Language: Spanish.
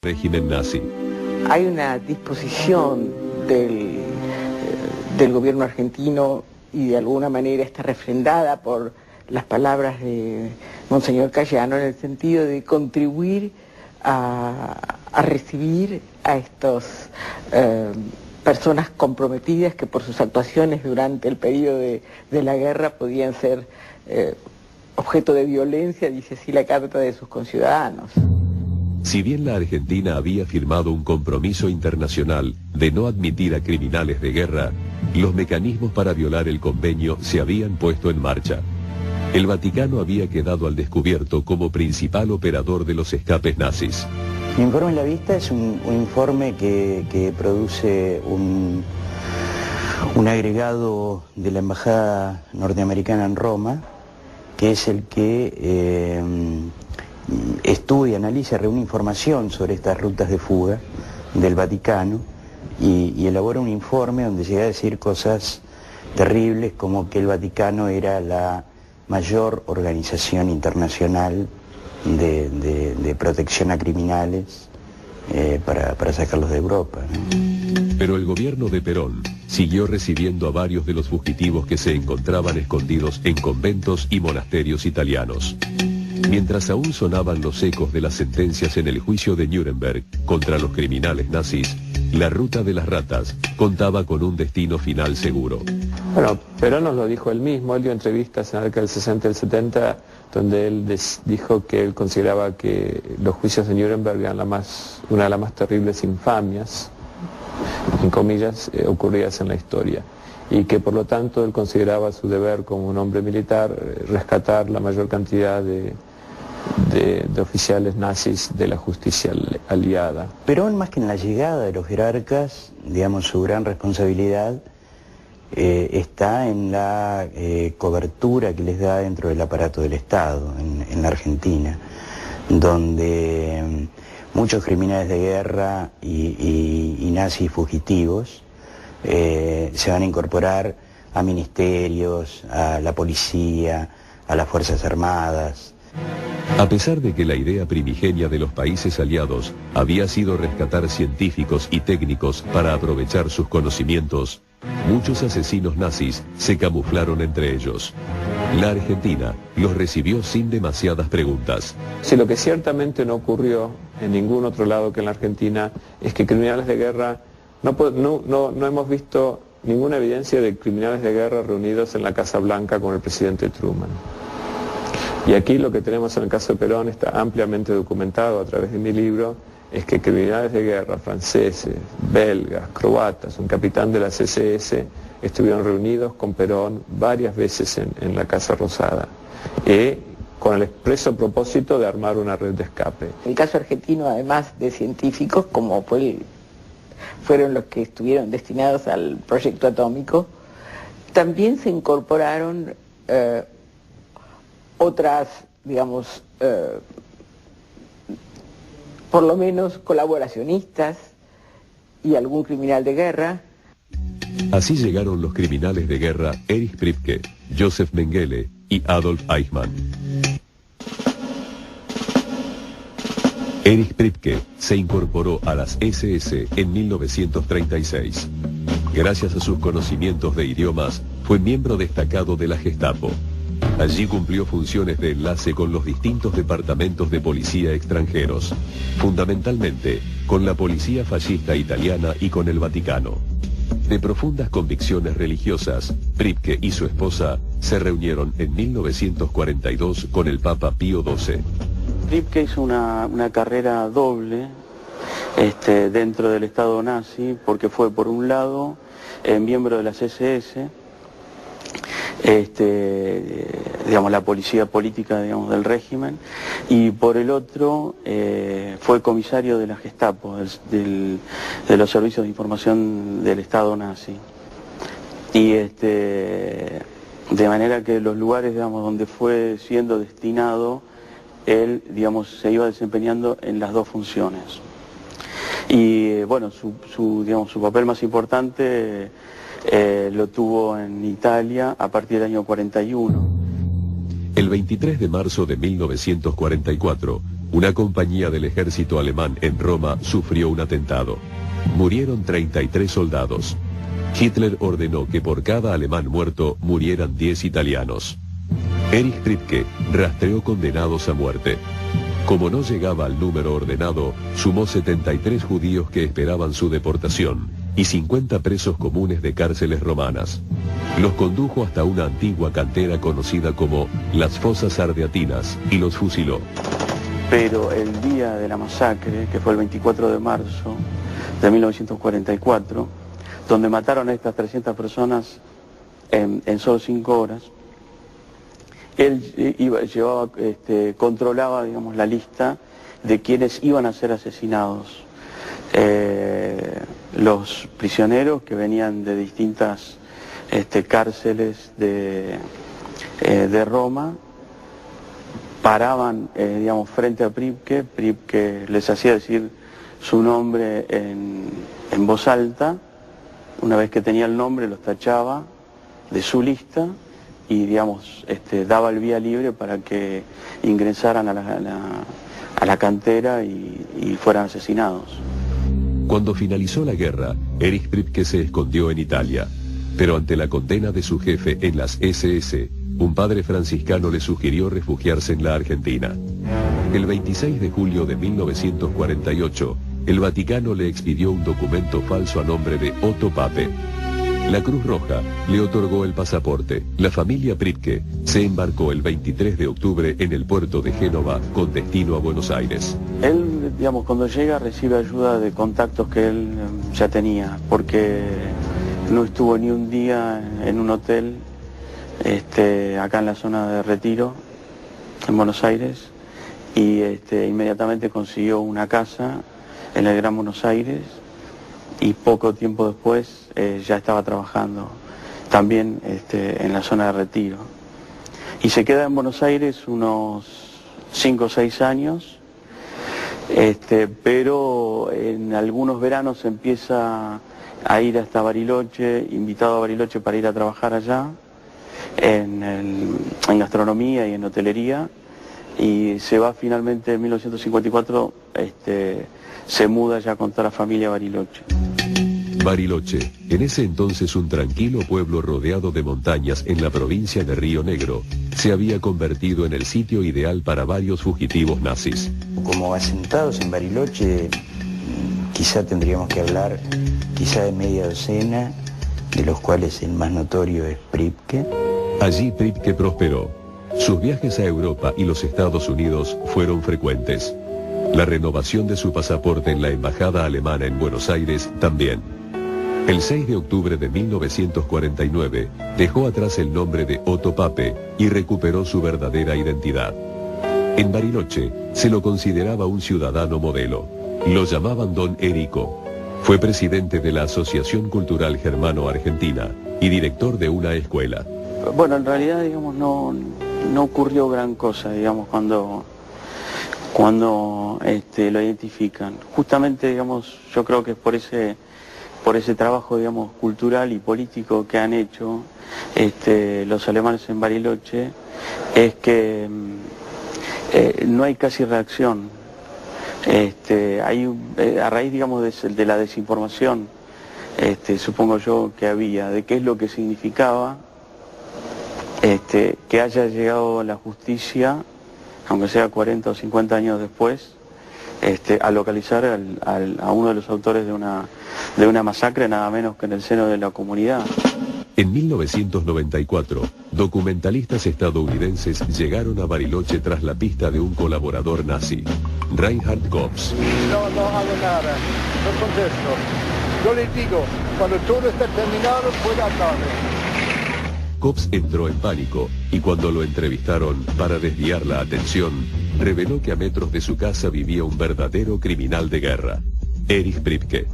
régimen nazi. Hay una disposición del gobierno argentino y de alguna manera está refrendada por las palabras de Monseñor Cayano en el sentido de contribuir a recibir a estas personas comprometidas que por sus actuaciones durante el periodo de la guerra podían ser objeto de violencia, dice así la carta de sus conciudadanos. Si bien la Argentina había firmado un compromiso internacional de no admitir a criminales de guerra, los mecanismos para violar el convenio se habían puesto en marcha. El Vaticano había quedado al descubierto como principal operador de los escapes nazis. El informe La Vista es un informe que produce un agregado de la Embajada Norteamericana en Roma, que es el que estudia, analiza, reúne información sobre estas rutas de fuga del Vaticano y elabora un informe donde llega a decir cosas terribles como que el Vaticano era la mayor organización internacional de protección a criminales para sacarlos de Europa, ¿no? Pero el gobierno de Perón siguió recibiendo a varios de los fugitivos que se encontraban escondidos en conventos y monasterios italianos. Mientras aún sonaban los ecos de las sentencias en el juicio de Nuremberg contra los criminales nazis, la ruta de las ratas contaba con un destino final seguro. Bueno, Perón nos lo dijo él mismo, él dio entrevistas en la década del 60 y el 70, donde él dijo que él consideraba que los juicios de Nuremberg eran una de las más terribles infamias, en comillas, ocurridas en la historia. Y que por lo tanto él consideraba su deber como un hombre militar rescatar la mayor cantidad de oficiales nazis de la justicia aliada. Perón, más que en la llegada de los jerarcas, digamos, su gran responsabilidad está en la cobertura que les da dentro del aparato del Estado, en la Argentina, donde muchos criminales de guerra y nazis fugitivos se van a incorporar a ministerios, a la policía, a las Fuerzas Armadas. A pesar de que la idea primigenia de los países aliados había sido rescatar científicos y técnicos para aprovechar sus conocimientos, muchos asesinos nazis se camuflaron entre ellos. La Argentina los recibió sin demasiadas preguntas. Si lo que ciertamente no ocurrió en ningún otro lado que en la Argentina es que criminales de guerra, no hemos visto ninguna evidencia de criminales de guerra reunidos en la Casa Blanca con el presidente Truman. Y aquí lo que tenemos en el caso de Perón está ampliamente documentado a través de mi libro, es que criminales de guerra franceses, belgas, croatas, un capitán de la CSS, estuvieron reunidos con Perón varias veces en la Casa Rosada, con el expreso propósito de armar una red de escape. El caso argentino, además de científicos, como fueron los que estuvieron destinados al proyecto atómico, también se incorporaron otras, digamos, por lo menos colaboracionistas y algún criminal de guerra. Así llegaron los criminales de guerra Erich Priebke, Josef Mengele y Adolf Eichmann. Erich Priebke se incorporó a las SS en 1936. Gracias a sus conocimientos de idiomas, fue miembro destacado de la Gestapo. Allí cumplió funciones de enlace con los distintos departamentos de policía extranjeros, fundamentalmente con la policía fascista italiana y con el Vaticano. De profundas convicciones religiosas, Priebke y su esposa se reunieron en 1942 con el Papa Pío XII. Priebke hizo una carrera doble dentro del Estado nazi, porque fue por un lado miembro de las SS, digamos, la policía política, digamos, del régimen, y por el otro fue comisario de la Gestapo, de los servicios de información del Estado nazi. Y de manera que los lugares, digamos, donde fue siendo destinado, él, digamos, se iba desempeñando en las dos funciones. Y bueno, su papel más importante lo tuvo en Italia a partir del año 41. El 23 de marzo de 1944, una compañía del ejército alemán en Roma sufrió un atentado. Murieron 33 soldados. Hitler ordenó que por cada alemán muerto murieran 10 italianos. Erich Priebke rastreó condenados a muerte. Como no llegaba al número ordenado, sumó 73 judíos que esperaban su deportación y 50 presos comunes de cárceles romanas. Los condujo hasta una antigua cantera conocida como las Fosas Ardeatinas y los fusiló. Pero el día de la masacre, que fue el 24 de marzo de 1944, donde mataron a estas 300 personas en solo 5 horas, él controlaba, digamos, la lista de quienes iban a ser asesinados. Los prisioneros que venían de distintas cárceles de Roma paraban, digamos, frente a Priebke. Priebke les hacía decir su nombre en voz alta. Una vez que tenía el nombre, los tachaba de su lista y, digamos, daba el vía libre para que ingresaran a la cantera y fueran asesinados. Cuando finalizó la guerra, Erich Priebke se escondió en Italia, pero ante la condena de su jefe en las SS, un padre franciscano le sugirió refugiarse en la Argentina. El 26 de julio de 1948, el Vaticano le expidió un documento falso a nombre de Otto Pape. La Cruz Roja le otorgó el pasaporte. La familia Priebke se embarcó el 23 de octubre en el puerto de Génova con destino a Buenos Aires. Él, digamos, cuando llega recibe ayuda de contactos que él ya tenía, porque no estuvo ni un día en un hotel acá en la zona de Retiro, en Buenos Aires, y inmediatamente consiguió una casa en el Gran Buenos Aires y poco tiempo después ya estaba trabajando también en la zona de Retiro. Y se queda en Buenos Aires unos 5 o 6 años, pero en algunos veranos empieza a ir hasta Bariloche, invitado a Bariloche para ir a trabajar allá en gastronomía y en hotelería, y se va finalmente en 1954, se muda ya con toda la familia a Bariloche. Bariloche, en ese entonces un tranquilo pueblo rodeado de montañas en la provincia de Río Negro, se había convertido en el sitio ideal para varios fugitivos nazis. Como asentados en Bariloche, quizá tendríamos que hablar quizá de media docena, de los cuales el más notorio es Priebke. Allí Priebke prosperó. Sus viajes a Europa y los Estados Unidos fueron frecuentes. La renovación de su pasaporte en la embajada alemana en Buenos Aires también. El 6 de octubre de 1949 dejó atrás el nombre de Otto Pape y recuperó su verdadera identidad. En Bariloche se lo consideraba un ciudadano modelo. Lo llamaban Don Erico. Fue presidente de la Asociación Cultural Germano-Argentina y director de una escuela. Bueno, en realidad, digamos, no ocurrió gran cosa, digamos, cuando lo identifican. Justamente, digamos, yo creo que es por ese trabajo, digamos, cultural y político que han hecho los alemanes en Bariloche, es que no hay casi reacción. A raíz, digamos, de la desinformación, supongo yo que había, de qué es lo que significaba que haya llegado la justicia, aunque sea 40 o 50 años después, a localizar a uno de los autores de una masacre, nada menos que en el seno de la comunidad. En 1994, documentalistas estadounidenses llegaron a Bariloche tras la pista de un colaborador nazi, Reinhard Gops. No hago nada, no contesto. Yo les digo, cuando todo está terminado, puede hablarle. Gops entró en pánico y cuando lo entrevistaron para desviar la atención, reveló que a metros de su casa vivía un verdadero criminal de guerra, Erich Priebke.